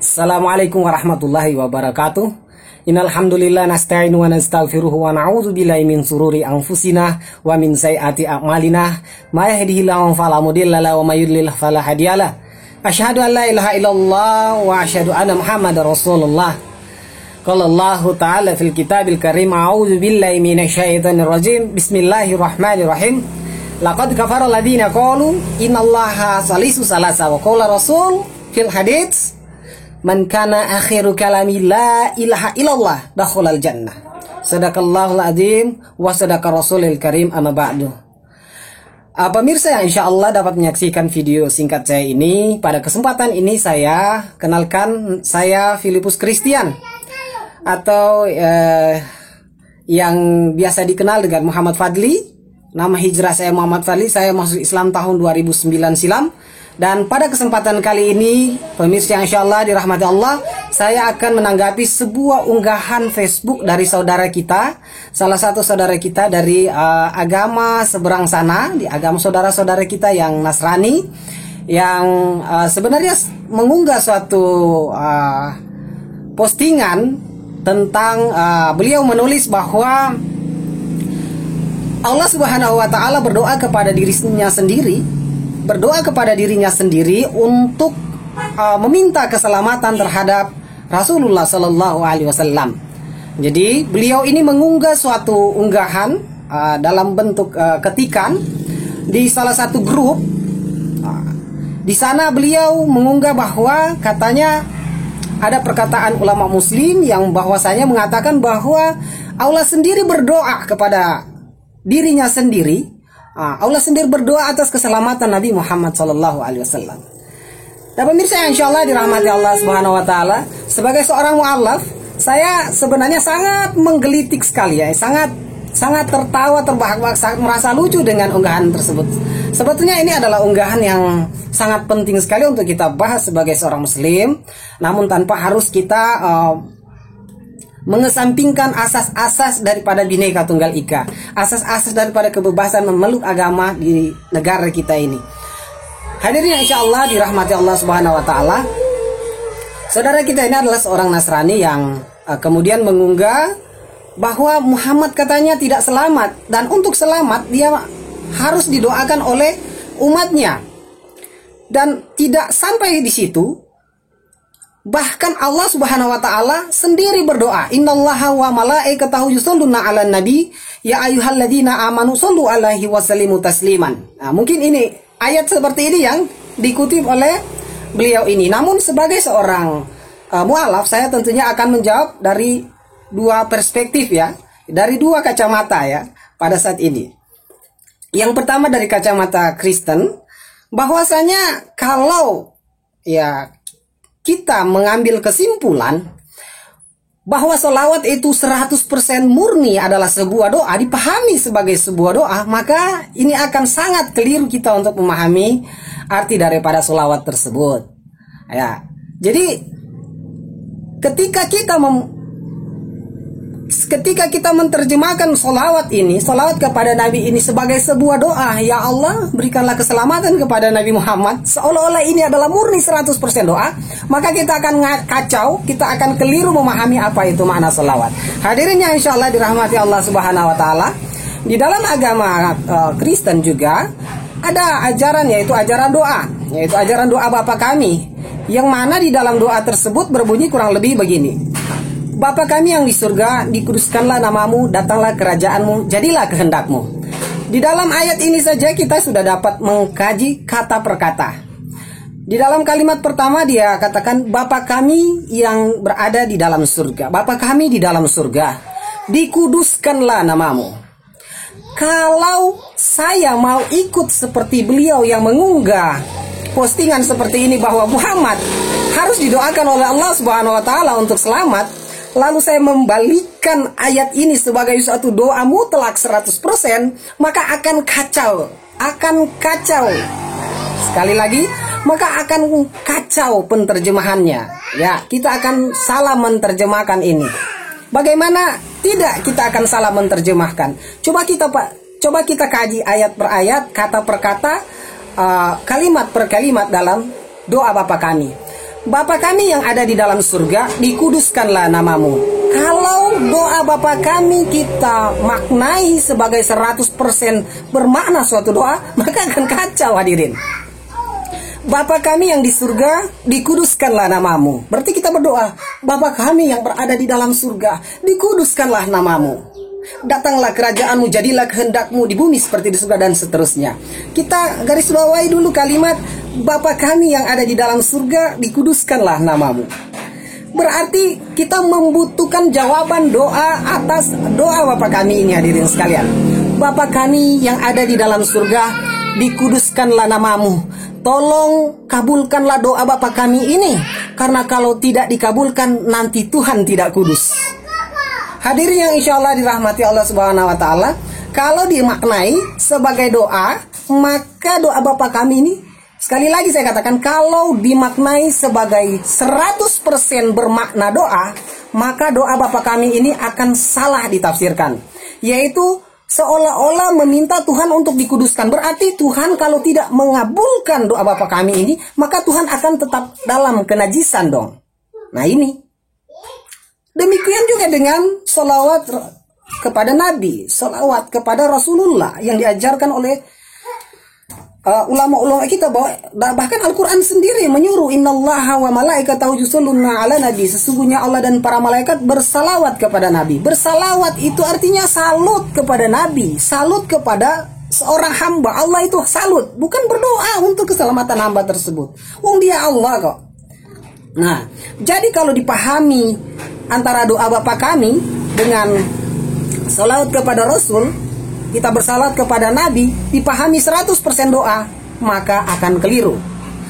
Assalamualaikum warahmatullahi wabarakatuh. Innal hamdalillah nasta'inu wa nastaghfiruhu wa na'udzu billahi min sururi anfusina wa min sayyiati a'malina. May yahdihillahu fala mudilla lahu wa may yudlil fala hadiyalah. Asyhadu an la ilaha illallah wa asyhadu anna Muhammadar Rasulullah. Qala Allah ta'ala fil kitabil karim, a'udzu billahi minasyaitonir rajim. Bismillahirrahmanirrahim. Laqad kafara alladziina qalu innallaha salisu salasa wa qala rasul fil hadits man kana akhiru kalami la ilaha illallah dakhulal jannah. Sadaqallahul azim wa sadaqa rasulil karim, amma ba'du. Pemirsa yang insya Allah dapat menyaksikan video singkat saya ini, pada kesempatan ini saya kenalkan, saya Filipus Christian atau yang biasa dikenal dengan Muhammad Fadli. Nama hijrah saya Muhammad Fadli, saya masuk Islam tahun 2009 silam. Dan pada kesempatan kali ini, pemirsa yang insya Allah dirahmati Allah, saya akan menanggapi sebuah unggahan Facebook dari saudara kita, salah satu saudara kita dari agama seberang sana, di agama saudara-saudara kita yang Nasrani, yang sebenarnya mengunggah suatu postingan tentang beliau menulis bahwa Allah Subhanahu wa Ta'ala berdoa kepada dirinya sendiri, untuk meminta keselamatan terhadap Rasulullah Sallallahu Alaihi Wasallam. Jadi beliau ini mengunggah suatu unggahan dalam bentuk ketikan di salah satu grup. Di sana beliau mengunggah bahwa katanya ada perkataan ulama Muslim yang bahwasanya mengatakan bahwa Allah sendiri berdoa kepada dirinya sendiri. Allah sendiri berdoa atas keselamatan Nabi Muhammad Sallallahu Alaihi Wasallam. Dan pemirsa yang insya Allah dirahmati Allah Subhanahu Wa Taala, sebagai seorang mu'allaf, saya sebenarnya sangat menggelitik sekali ya, sangat tertawa, terbahak-bahak, sangat merasa lucu dengan unggahan tersebut. Sebetulnya ini adalah unggahan yang sangat penting sekali untuk kita bahas sebagai seorang Muslim, namun tanpa harus kita mengesampingkan asas-asas daripada Bhinneka Tunggal Ika, asas-asas daripada kebebasan memeluk agama di negara kita ini. Hadirin yang insya Allah dirahmati Allah Subhanahu Wa Taala, saudara kita ini adalah seorang Nasrani yang kemudian mengunggah bahwa Muhammad katanya tidak selamat, dan untuk selamat dia harus didoakan oleh umatnya. Dan tidak sampai di situ, bahkan Allah Subhanahu wa Ta'ala sendiri berdoa, innallaha wa malaikatahu yusholluna 'alan nabi ya ayyuhalladzina amanu shollu 'alaihi wa sallimu tasliman. Nah, mungkin ini ayat seperti ini yang dikutip oleh beliau ini. Namun sebagai seorang mu'alaf, saya tentunya akan menjawab dari dua perspektif ya, dari dua kacamata ya pada saat ini. Yang pertama dari kacamata Kristen, bahwasanya kalau ya kita mengambil kesimpulan bahwa sholawat itu 100% murni adalah sebuah doa, dipahami sebagai sebuah doa, maka ini akan sangat keliru kita untuk memahami arti daripada sholawat tersebut. Ya, jadi ketika kita menerjemahkan sholawat ini, sholawat kepada Nabi ini sebagai sebuah doa, ya Allah berikanlah keselamatan kepada Nabi Muhammad, seolah-olah ini adalah murni 100% doa, maka kita akan kacau, kita akan keliru memahami apa itu makna sholawat. Hadirin yang insya Allah dirahmati Allah Subhanahu Wa Ta'ala, di dalam agama Kristen juga ada ajaran, yaitu ajaran doa Bapa kami, yang mana di dalam doa tersebut berbunyi kurang lebih begini: Bapa kami yang di surga, dikuduskanlah namamu, datanglah kerajaanmu, jadilah kehendakmu. Di dalam ayat ini saja kita sudah dapat mengkaji kata per kata. Di dalam kalimat pertama dia katakan, Bapa kami yang berada di dalam surga, Bapa kami di dalam surga, dikuduskanlah namamu. Kalau saya mau ikut seperti beliau yang mengunggah postingan seperti ini bahwa Muhammad harus didoakan oleh Allah Subhanahu Wa Ta'ala untuk selamat, lalu saya membalikkan ayat ini sebagai suatu doa mutlak 100%, maka akan kacau. Sekali lagi, maka akan kacau penterjemahannya. Ya, kita akan salah menerjemahkan ini. Bagaimana tidak kita akan salah menerjemahkan? Coba kita kaji ayat per ayat, kata per kata, kalimat per kalimat dalam doa Bapa kami. Bapa kami yang ada di dalam surga, dikuduskanlah namamu. Kalau doa Bapa kami kita maknai sebagai 100% bermakna suatu doa, maka akan kacau hadirin. Bapa kami yang di surga, dikuduskanlah namamu. Berarti kita berdoa, Bapa kami yang berada di dalam surga, dikuduskanlah namamu. Datanglah kerajaanmu, jadilah kehendakmu di bumi seperti di surga, dan seterusnya. Kita garis bawahi dulu kalimat Bapa kami yang ada di dalam surga, dikuduskanlah namamu. Berarti kita membutuhkan jawaban doa atas doa Bapa kami ini hadirin sekalian. Bapa kami yang ada di dalam surga, dikuduskanlah namamu. Tolong kabulkanlah doa Bapa kami ini, karena kalau tidak dikabulkan nanti Tuhan tidak kudus. Hadirin yang insya Allah dirahmati Allah Subhanahu Wa Taala, kalau dimaknai sebagai doa, maka doa Bapa kami ini, sekali lagi saya katakan, kalau dimaknai sebagai 100% bermakna doa, maka doa Bapa kami ini akan salah ditafsirkan, yaitu seolah-olah meminta Tuhan untuk dikuduskan. Berarti Tuhan kalau tidak mengabulkan doa Bapa kami ini, maka Tuhan akan tetap dalam kenajisan dong. Nah ini. Demikian juga dengan sholawat kepada Nabi, sholawat kepada Rasulullah yang diajarkan oleh ulama-ulama kita, bahkan Al-Quran sendiri menyuruh innallaha wa malaikatahu yusholluna ala nabi, sesungguhnya Allah dan para malaikat bersalawat kepada Nabi. Bersalawat itu artinya salut kepada Nabi, salut kepada seorang hamba. Allah itu salut, bukan berdoa untuk keselamatan hamba tersebut. Wong dia Allah kok. Nah, jadi kalau dipahami antara doa Bapa kami dengan salawat kepada Rasul, kita bersalawat kepada Nabi, dipahami 100% doa, maka akan keliru.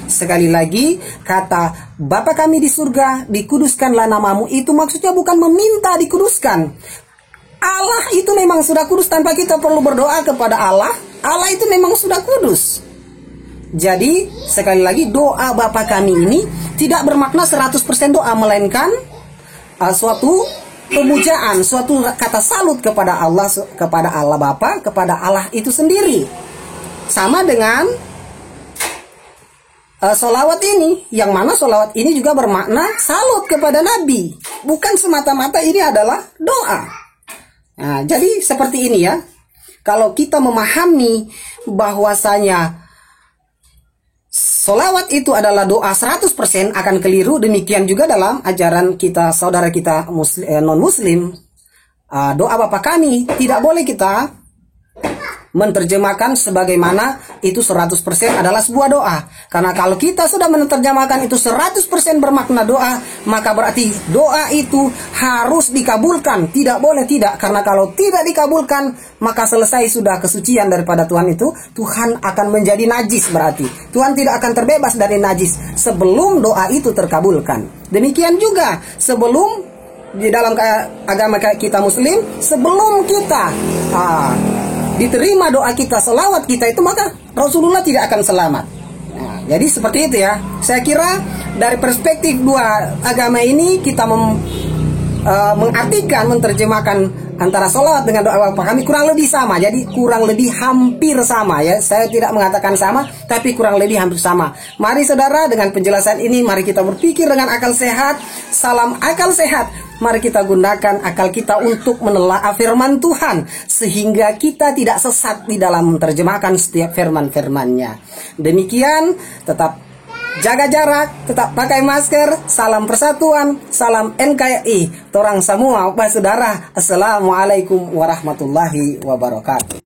Sekali lagi, kata Bapa kami di surga, dikuduskanlah namamu, itu maksudnya bukan meminta dikuduskan. Allah itu memang sudah kudus tanpa kita perlu berdoa kepada Allah. Allah itu memang sudah kudus. Jadi, sekali lagi, doa Bapa kami ini tidak bermakna 100% doa, melainkan suatu pemujaan, suatu kata salut kepada Allah Bapa, kepada Allah itu sendiri. Sama dengan sholawat ini, yang mana sholawat ini juga bermakna salut kepada Nabi, bukan semata-mata ini adalah doa. Nah, jadi seperti ini ya. Kalau kita memahami bahwasanya sholawat itu adalah doa 100%, akan keliru. Demikian juga dalam ajaran kita, saudara kita non-muslim, doa Bapa kami tidak boleh kita menerjemahkan sebagaimana itu 100% adalah sebuah doa. Karena kalau kita sudah menerjemahkan itu 100% bermakna doa, maka berarti doa itu harus dikabulkan. Tidak boleh tidak. Karena kalau tidak dikabulkan, maka selesai sudah kesucian daripada Tuhan itu. Tuhan akan menjadi najis berarti. Tuhan tidak akan terbebas dari najis sebelum doa itu terkabulkan. Demikian juga sebelum di dalam agama kita muslim, sebelum kita diterima doa kita, selawat kita itu, maka Rasulullah tidak akan selamat. Nah, jadi seperti itu ya. Saya kira dari perspektif dua agama ini kita mengartikan, menerjemahkan antara sholawat dengan doa Bapa kami kurang lebih sama. Jadi kurang lebih hampir sama ya. Saya tidak mengatakan sama, tapi kurang lebih hampir sama. Mari saudara, dengan penjelasan ini, mari kita berpikir dengan akal sehat. Salam akal sehat. Mari kita gunakan akal kita untuk menelaah firman Tuhan, sehingga kita tidak sesat di dalam menerjemahkan setiap firman-firmannya. Demikian, tetap jaga jarak, tetap pakai masker, salam persatuan, salam NKRI, torang semua, saudara. Assalamualaikum warahmatullahi wabarakatuh.